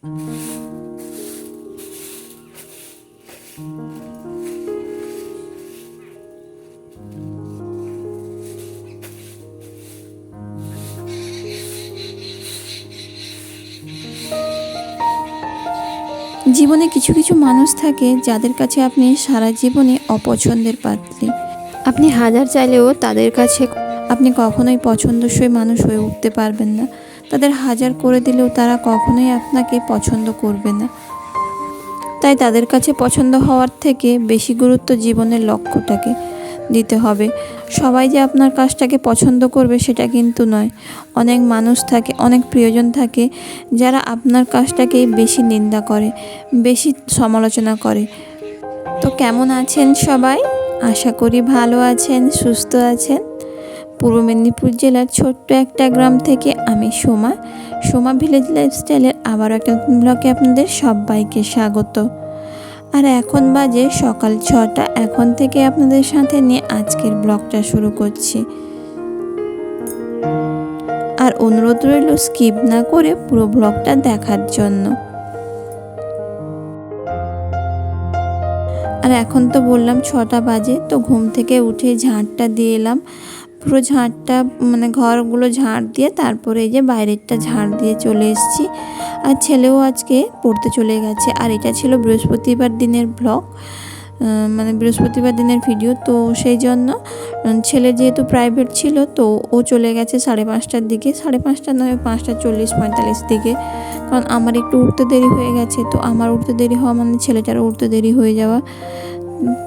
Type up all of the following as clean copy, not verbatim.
জীবনে কিছু কিছু মানুষ থাকে যাদের কাছে আপনি সারা জীবনে অপছন্দের পাত্রী। আপনি হাজার চাইলেও তাদের কাছে আপনি কখনোই পছন্দসই মানুষ হয়ে উঠতে পারবেন না। তাদের হাজার করে দিলেও তারা কখনোই আপনাকে পছন্দ করবে না। তাই তাদের কাছে পছন্দ হওয়ার থেকে বেশি গুরুত্ব জীবনের লক্ষ্যটাকে দিতে হবে। সবাই যে আপনার কাজটাকে পছন্দ করবে সেটা কিন্তু নয়। অনেক মানুষ থাকে, অনেক প্রিয়জন থাকে যারা আপনার কাজটাকেই বেশি নিন্দা করে, বেশি সমালোচনা করে। তো কেমন আছেন সবাই? আশা করি ভালো আছেন, সুস্থ আছেন। পূর্ব মেদিনীপুর জেলার ছোট্ট একটা গ্রাম থেকে আমি সোমা ভিলেজ লাইফস্টাইলের আবারও একটা নতুন ব্লগে আপনাদের সবাইকে স্বাগত। আর এখন বাজে সকাল 6টা। এখন থেকে আপনাদের সাথে নিয়ে আজকের ব্লগটা শুরু করছি। আর অনুরোধ রইল স্কিপ না করে পুরো ব্লগটা দেখার জন্য। আর এখন তো বললাম 6টা বাজে, তো ঘুম থেকে উঠে ঝাঁটটা দিয়ে এলাম। পুরো ঝাঁটটা ঘরগুলো ঝাঁট দিয়ে তারপরে এই যে বাইরেরটা ঝাঁট দিয়ে চলে এসেছি। আর ছেলেও আজকে পড়তে চলে গেছে। আর এটা ছিল বৃহস্পতিবার দিনের ব্লগ, বৃহস্পতিবার দিনের ভিডিও। তো সেই জন্য ছেলে যেহেতু প্রাইভেট ছিল, তো ও চলে গেছে 5:30টার দিকে, 5:30 নয় 5:40-45 দিকে। কারণ আমার একটু উঠতে দেরি হয়ে গেছে। তো আমার উঠতে দেরি হওয়া মানে ছেলেটারও উঠতে দেরি হয়ে যাওয়া,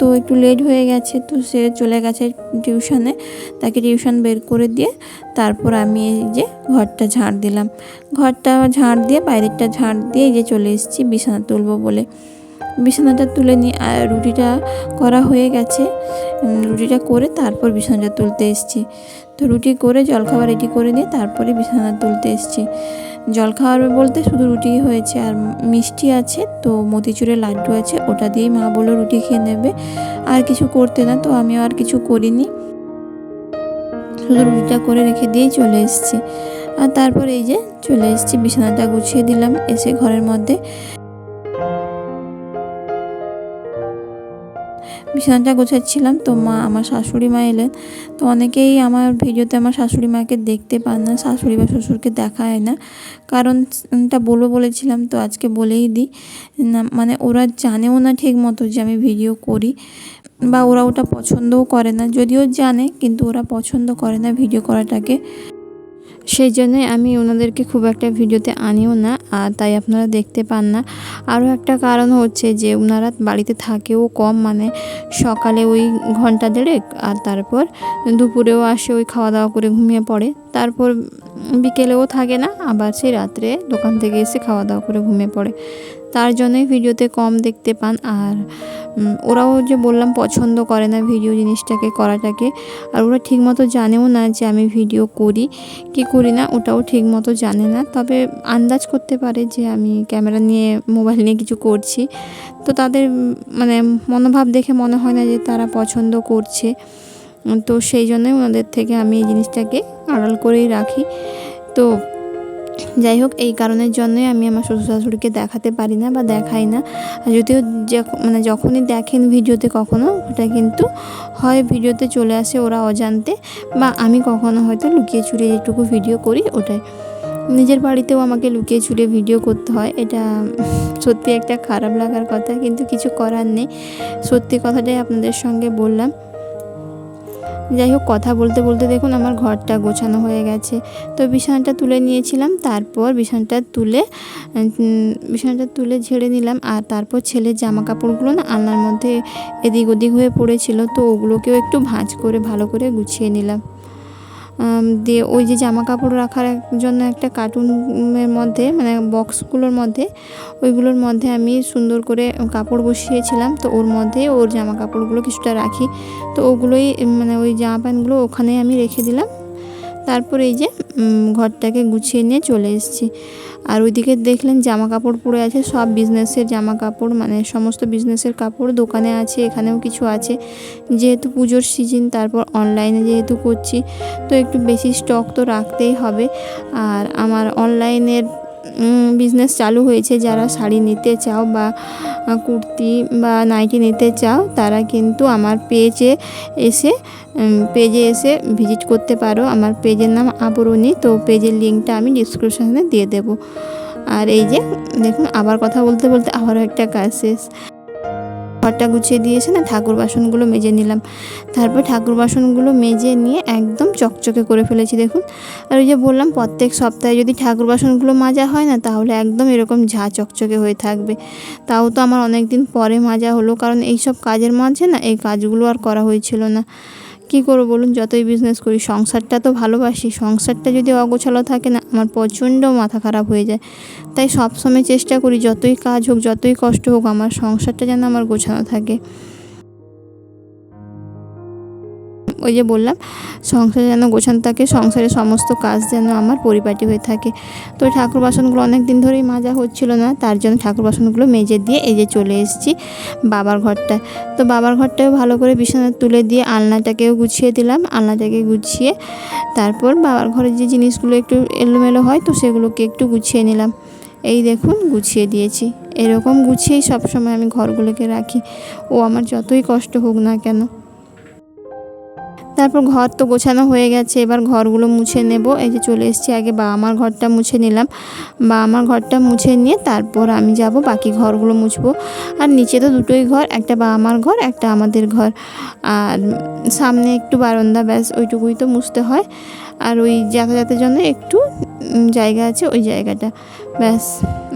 তো একটু লেট হয়ে গেছে। তো সে চলে গেছে টিউশনে, তাকে টিউশন বের করে দিয়ে তারপর আমি এই যে ঘরটা ঝাড় দিলাম। ঘরটা ঝাড় দিয়ে বাইরেরটা ঝাড় দিয়ে এই যে চলে এসেছি বিছানা তুলবো বলে। বিছানাটা তুলে নিয়ে আর রুটিটা করা হয়ে গেছে। রুটিটা করে তারপর বিছানাটা তুলতে এসেছি। তো রুটি করে জলখাবার রেডি করে নিয়ে তারপরে বিছানা তুলতে এসেছি। জলখাবার বলতে শুধু রুটি হয়েছে আর মিষ্টি আছে, তো মতিচুরের লাড্ডু আছে, ওটা দিয়েই মা বললো রুটি খেয়ে নেবে, আর কিছু করতে না। তো আমিও আর কিছু করিনি, শুধু রুটিটা করে রেখে দিয়েই চলে এসেছি। আর তারপর এই যে চলে এসেছি, বিছানাটা গুছিয়ে দিলাম। এসে ঘরের মধ্যে বিছানাটা গোছাচ্ছিলাম, তো আমার শাশুড়ি মা এলেন। তো অনেকেই আমার ভিডিওতে আমার শাশুড়ি মাকে দেখতে পান না, শাশুড়ি বা শ্বশুরকে দেখায় না। কারণটা বলেছিলাম, তো আজকে বলেই দিই না, ওরা জানেও না ঠিক মতো যে আমি ভিডিও করি, বা ওরা ওটা পছন্দও করে না। যদিও জানে, কিন্তু ওরা পছন্দ করে না ভিডিও করাটাকে। সেই জন্যই আমি ওনাদেরকে খুব একটা ভিডিওতে আনিও না, আর তাই আপনারা দেখতে পান না। আরও একটা কারণ হচ্ছে যে ওনারা বাড়িতে থাকেও কম, সকালে ওই ঘন্টা দেড়েক, আর তারপর দুপুরেও আসে, ওই খাওয়া দাওয়া করে ঘুমিয়ে পড়ে, তারপর বিকেলেও থাকে না, আবার সেই রাত্রে দোকান থেকে এসে খাওয়া দাওয়া করে ঘুমিয়ে পড়ে। তার জন্যই ভিডিওতে কম দেখতে পান। আর ওরাও যে বললাম পছন্দ করে না ভিডিও জিনিসটাকে করাটাকে, আর ওরা ঠিকমতো জানেও না যে আমি ভিডিও করি কি করি না, ওটাও ঠিকমতো জানে না। তবে আন্দাজ করতে পারে যে আমি ক্যামেরা নিয়ে, মোবাইল নিয়ে কিছু করছি। তো তাদের মনোভাব দেখে মনে হয় না যে তারা পছন্দ করছে। তো সেই জন্যই ওনাদের থেকে আমি এই জিনিসটাকে আড়াল করেই রাখি। তো যাই হোক, এই কারণের জন্যই আমি আমার শ্বশুর শাশুড়িকে দেখাতে পারি না বা দেখাই না। যদিও যখনই দেখেন ভিডিওতে কখনো, ওটা কিন্তু হয় ভিডিওতে চলে আসে ওরা অজান্তে, বা আমি কখনো হয়তো লুকিয়ে চুরিয়ে যেটুকু ভিডিও করি ওটাই। নিজের বাড়িতেও আমাকে লুকিয়ে চুরিয়ে ভিডিও করতে হয়, এটা সত্যি একটা খারাপ লাগার কথা, কিন্তু কিছু করার নেই। সত্যি কথাটাই আপনাদের সঙ্গে বললাম। যাই হোক, কথা বলতে বলতে দেখুন আমার ঘরটা গোছানো হয়ে গেছে। তো বিছানাটা তুলে নিয়েছিলাম, তারপর বিছানাটা তুলে ঝেড়ে নিলাম। আর তারপর ছেলের জামা কাপড়গুলো না আলনার মধ্যে এদিক ওদিক হয়ে পড়েছিল, তো ওগুলোকেও একটু ভাঁজ করে ভালো করে গুছিয়ে নিলাম। দিয়ে ওই যে জামা কাপড় রাখার জন্য একটা কার্টুনের মধ্যে, বক্সগুলোর মধ্যে, ওইগুলোর মধ্যে আমি সুন্দর করে কাপড় বসিয়েছিলাম। তো ওর মধ্যে ওর জামা কাপড়গুলো কিছুটা রাখি, তো ওগুলোই ওই জামা প্যান্টগুলো ওখানে আমি রেখে দিলাম। তারপর এই যে ঘরটাকে গুছিয়ে নিয়ে চলে এসেছি। আর ওইদিকে দেখলেন জামা কাপড় পরে আছে, সব বিজনেসের জামা কাপড়, সমস্ত বিজনেসের কাপড় দোকানে আছে, এখানেও কিছু আছে। যেহেতু পুজোর সিজন, তারপর অনলাইনে যেহেতু করছি, তো একটু বেশি স্টক তো রাখতেই হবে। আর আমার অনলাইনের বিজনেস চালু হয়েছে। যারা শাড়ি নিতে চাও বা কুর্তি বা নাইটি নিতে চাও তারা কিন্তু আমার পেজে এসে ভিজিট করতে পারো। আমার পেজের নাম আবরণী, তো পেজের লিঙ্কটা আমি ডিসক্রিপশানে দিয়ে দেবো। আর এই যে দেখুন, আবার কথা বলতে বলতে আবারও একটা কাজ শেষ। ঘরটা গুছিয়ে দিয়েছে না, ঠাকুর বাসনগুলো মেজে নিলাম। তারপর ঠাকুর বাসনগুলো মেজে নিয়ে একদম চকচকে করে ফেলেছি দেখুন। আর ওই যে বললাম প্রত্যেক সপ্তাহে যদি ঠাকুর বাসনগুলো মাজা হয় না, তাহলে একদম এরকম ঝাঁ চকচকে হয়ে থাকবে। তাও তো আমার অনেক দিন পরে মাজা হলো, কারণ এই সব কাজের মাঝে না এই কাজগুলো আর করা হয়েছিল না। কী করবো বলুন, যতই বিজনেস করি সংসারটা তো ভালোবাসি, সংসারটা যদি অগোছালো থাকে না আমার প্রচণ্ড মাথা খারাপ হয়ে যায়। তাই সবসময় চেষ্টা করি যতই কাজ হোক যতই কষ্ট হোক আমার সংসারটা যেন আমার গোছানো থাকে। ওই যে বললাম সংসারে যেন গোছানো থাকে, সংসারের সমস্ত কাজ যেন আমার পরিপাটি হয়ে থাকে। তো ঠাকুর বাসনগুলো অনেক দিন ধরেই মাজা হচ্ছিল না, তার জন্য ঠাকুর বাসনগুলো মেজে দিয়ে এই যে চলে এসেছি বাবার ঘরটায়। তো বাবার ঘরটাও ভালো করে বিছানা তুলে দিয়ে আলনাটাকেও গুছিয়ে দিলাম। আলনাটাকে গুছিয়ে তারপর বাবার ঘরের যে জিনিসগুলো একটু এলোমেলো হয় তো সেগুলোকে একটু গুছিয়ে নিলাম। এই দেখুন গুছিয়ে দিয়েছি। এরকম গুছিয়েই সবসময় আমি ঘরগুলোকে রাখি, ও আমার যতই কষ্ট হোক না কেন। তারপর ঘর তো গোছানো হয়ে গেছে, এবার ঘরগুলো মুছে নেব। এই যে চলে এসেছি, আগে বাবা মার ঘরটা মুছে নিলাম। বাবা মার ঘরটা মুছে নিয়ে তারপর আমি যাব বাকি ঘরগুলো মুছবো। আর নিচে তো দুটোই ঘর, একটা বাবা মার ঘর একটা আমাদের ঘর। আর সামনে একটু বারান্দা, ব্যাস ওইটুকুই তো মুছতে হয়। আর ওই যাতায়াতের জন্য একটু জায়গা আছে, ওই জায়গাটা ব্যাস,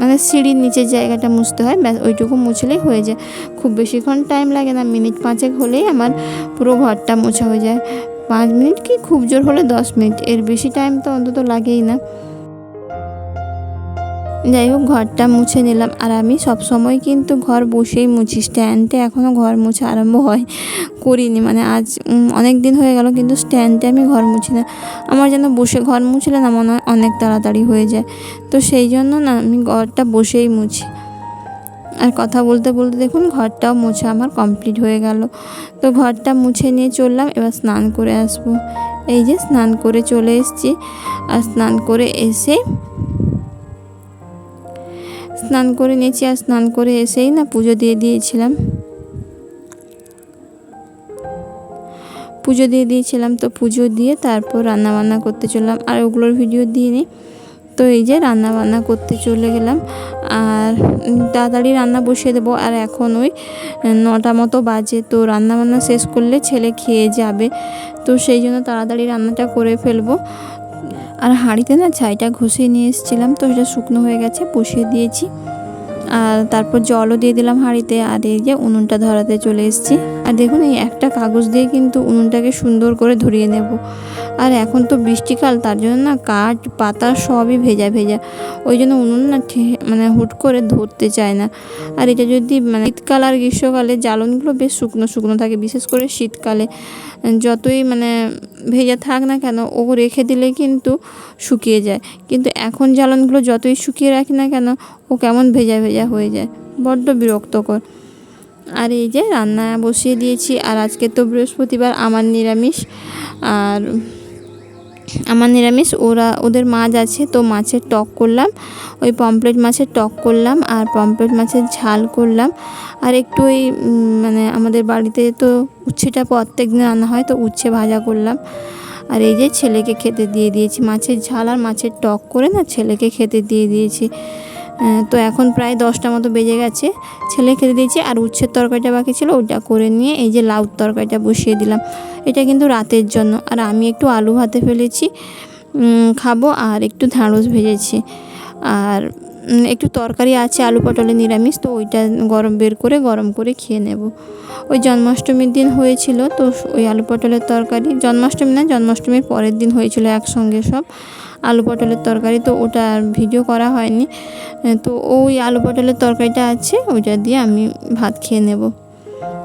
মানে সিঁড়ির নিচের জায়গাটা মুছতে হয়, ব্যাস ওইটুকু মুছলেই হয়ে যায়। খুব বেশিক্ষণ টাইম লাগে না, মিনিট 5 হলেই আমার পুরো ঘরটা মোছা হয়ে যায়। 5 মিনিট কি খুব জোর হলে 10 মিনিট, এর বেশি টাইম তো অন্তত লাগেই না। যাই হোক ঘরটা মুছে নিলাম। আর আমি সব সময় কিন্তু ঘর বসেই মুছি, স্ট্যান্ডে এখনও ঘর মুছা আরম্ভ করিনি, মানে আজ অনেক দিন হয়ে গেল, কিন্তু স্ট্যান্ডে আমি ঘর মুছি না। আমার যেন বসে ঘর মুছলে না মনে হয় অনেক তাড়াতাড়ি হয়ে যায়, তো সেই জন্য না আমি ঘরটা বসেই মুছি। আর কথা বলতে বলতে দেখুন ঘরটাও মোছা আমার কমপ্লিট হয়ে গেল। তো ঘরটা মুছে নিয়ে চললাম, এবার স্নান করে আসবো। এই যে স্নান করে চলে এসেছি। আর স্নান করে নিয়েছি, আর স্নান করে এসেই না পুজো দিয়ে দিয়েছিলাম। তো পুজো দিয়ে তারপর রান্নাবান্না করতে চললাম, আর ওগুলোর ভিডিও দিইনি। তো এই যে রান্নাবান্না করতে চলে গেলাম, আর তাড়াতাড়ি রান্না বসিয়ে দেবো। আর এখন ওই 9টা মতো বাজে, তো রান্নাবান্না শেষ করলে ছেলে খেয়ে যাবে, তো সেই জন্য তাড়াতাড়ি রান্নাটা করে ফেলবো। আর হাঁড়িতে না ছাইটা ঘষিয়ে নিয়ে এসেছিলাম, তো সেটা শুকনো হয়ে গেছে, বসিয়ে দিয়েছি। আর তারপর জলও দিয়ে দিলাম হাঁড়িতে। আর এই যে উনুনটা ধরাতে চলে এসেছি। আর দেখুন এই একটা কাগজ দিয়ে কিন্তু উনুনটাকে সুন্দর করে ধরিয়ে নেব। আর এখন তো বৃষ্টিকাল, তার জন্য না কাঠ পাতা সবই ভেজা ভেজা, ওই জন্য উনুন না মানে হুট করে ধরতে চায় না। আর এটা যদি মানে শীতকাল আর গ্রীষ্মকালে জ্বালনগুলো বেশ শুকনো শুকনো থাকে, বিশেষ করে শীতকালে যতই মানে ভেজা থাক না কেন ও রেখে দিলে কিন্তু শুকিয়ে যায়, কিন্তু এখন জ্বালনগুলো যতই শুকিয়ে রাখি না কেন ও কেমন ভেজা ভেজা হয়ে যায়, বড্ড বিরক্তকর। আর এই যে রান্না বসিয়ে দিয়েছি। আর আজকে তো বৃহস্পতিবার, আমার নিরামিষ, ওদের মাছ আছে, তো মাছের টক করলাম, ওই পমফ্রেট মাছের টক করলাম, আর পমফ্রেট মাছের ঝাল করলাম। আর একটু ওই মানে আমাদের বাড়িতে তো উচ্ছেটা প্রত্যেক দিন রান্না হয়, তো উচ্ছে ভাজা করলাম। আর এই যে ছেলেকে খেতে দিয়ে দিয়েছি, মাছের ঝাল আর মাছের টক করে না ছেলেকে খেতে দিয়ে দিয়েছি। তো এখন প্রায় 10টা মতো বেজে গেছে, ছেলে খেতে দিয়েছি। আর উচ্ছের তরকারিটা বাকি ছিল, ওটা করে নিয়ে এই যে লাউর তরকারিটা বসিয়ে দিলাম। এটা কিন্তু রাতের জন্য। আর আমি একটু আলু ভাতে ফেলেছি খাবো, আর একটু ঢ্যাঁড়স ভেজেছি। আর একটু তরকারি আছে আলু পটলের নিরামিষ, তো ওইটা গরম করে খেয়ে নেব। ওই জন্মাষ্টমীর দিন হয়েছিল, তো ওই আলু পটলের তরকারি, জন্মাষ্টমীর পরের দিন হয়েছিল একসঙ্গে সব আলু পটলের তরকারি, তো ওটা ভিডিও করা হয়নি। তো ওই আলু পটলের তরকারিটা আছে, ওইটা দিয়ে আমি ভাত খেয়ে নেব।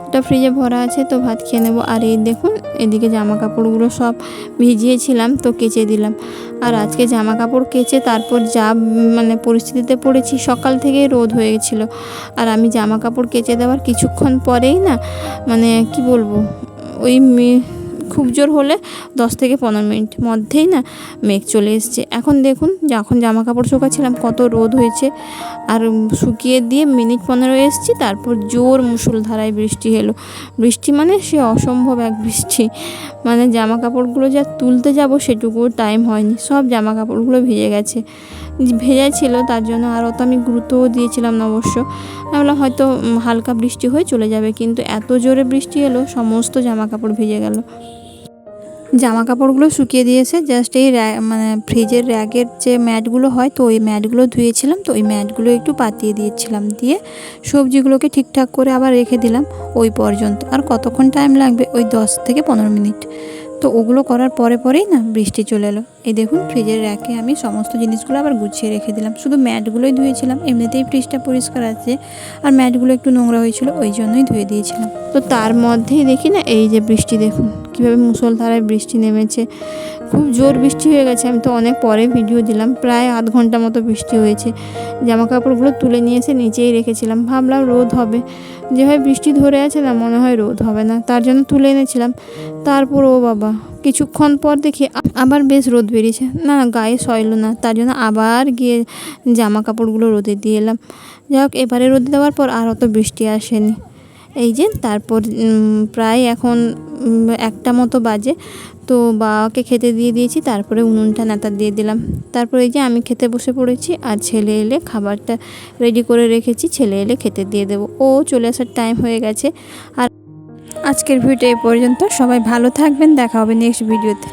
ওটা ফ্রিজে ভরা আছে, তো ভাত খেয়ে নেব। আর এই দেখুন এদিকে জামা কাপড়গুলো সব ভিজিয়েছিলাম, তো কেচে দিলাম। আর আজকে জামা কাপড় কেচে তারপর যা মানে পরিস্থিতিতে পড়েছি, সকাল থেকেই রোদ হয়ে গেছিলো। আর আমি জামা কাপড় কেচে দেওয়ার কিছুক্ষণ পরেই না মানে কি বলবো, ওই খুব জোর হলে 10 থেকে 15 মিনিট মধ্যেই না মেঘ চলে এসছে। এখন দেখুন যখন জামা কাপড় শুকাচ্ছিলাম কত রোদ হয়েছে, আর শুকিয়ে দিয়ে মিনিট 15 এসছি, তারপর জোর মুষলধারায় বৃষ্টি এলো। বৃষ্টি মানে সে অসম্ভব এক বৃষ্টি, মানে জামা কাপড়গুলো যা তুলতে যাব সেটুকুও টাইম হয়নি, সব জামা কাপড়গুলো ভিজে গেছে। ভেজা ছিল তার জন্য আর অত আমি গুরুত্বও দিয়েছিলাম না অবশ্য। আমি বললাম হয়তো হালকা বৃষ্টি হয়ে চলে যাবে, কিন্তু এত জোরে বৃষ্টি এলো সমস্ত জামা কাপড় ভিজে গেল। জামা কাপড়গুলো শুকিয়ে দিয়েছে, জাস্ট এই মানে ফ্রিজের র্যাগের যে ম্যাটগুলো হয় তো ওই ম্যাটগুলো ধুয়েছিলাম, তো ওই ম্যাটগুলো একটু পাতিয়ে দিয়েছিলাম, দিয়ে সবজিগুলোকে ঠিকঠাক করে আবার রেখে দিলাম ওই পর্যন্ত। আর কতক্ষণ টাইম লাগবে, ওই 10 থেকে 15 মিনিট। তো ওগুলো করার পরেই না বৃষ্টি চলে এলো। এই দেখুন ফ্রিজের র্যাকে আমি সমস্ত জিনিসগুলো আবার গুছিয়ে রেখে দিলাম, শুধু ম্যাটগুলোই ধুয়েছিলাম, এমনিতেই ফ্রিজটা পরিষ্কার আছে, আর ম্যাটগুলো একটু নোংরা হয়েছিল ওই জন্যই ধুয়ে দিয়েছিলাম। তো তার মধ্যেই দেখি না এই যে বৃষ্টি, দেখুন কীভাবে মুষলধারায় বৃষ্টি নেমেছে, খুব জোর বৃষ্টি হয়ে গেছে। আমি তো অনেক পরে ভিডিও দিলাম, প্রায় আধ ঘন্টা মতো বৃষ্টি হয়েছে। জামা কাপড়গুলো তুলে নিয়ে এসে নিচেই রেখেছিলাম, ভাবলাম রোদ হবে, যেভাবে বৃষ্টি ধরে আছে না মনে হয় রোদ হবে না, তার জন্য তুলে এনেছিলাম। তারপর ও বাবা কিছুক্ষণ পর দেখি আবার বেশ রোদ বেরিয়েছে, না গায়ে সইলো না, তার জন্য আবার গিয়ে জামা কাপড়গুলো রোদে দিয়ে এলাম। যাই হোক এবারে রোদে দেওয়ার পর আর অত বৃষ্টি আসেনি। এই যে তারপর প্রায় এখন 1টা মতো বাজে, তো বাবাকে খেতে দিয়ে দিয়েছি, তারপরে উনুনটা নেতা দিয়ে দিলাম। তারপর এই যে আমি খেতে বসে পড়েছি, আর ছেলে এলে খাবারটা রেডি করে রেখেছি, ছেলে এলে খেতে দিয়ে দেবো, ও চলে আসার টাইম হয়ে গেছে। আর আজকের ভিডিও এই পর্যন্ত, সবাই ভালো থাকবেন, দেখা হবে নেক্সট ভিডিওতে।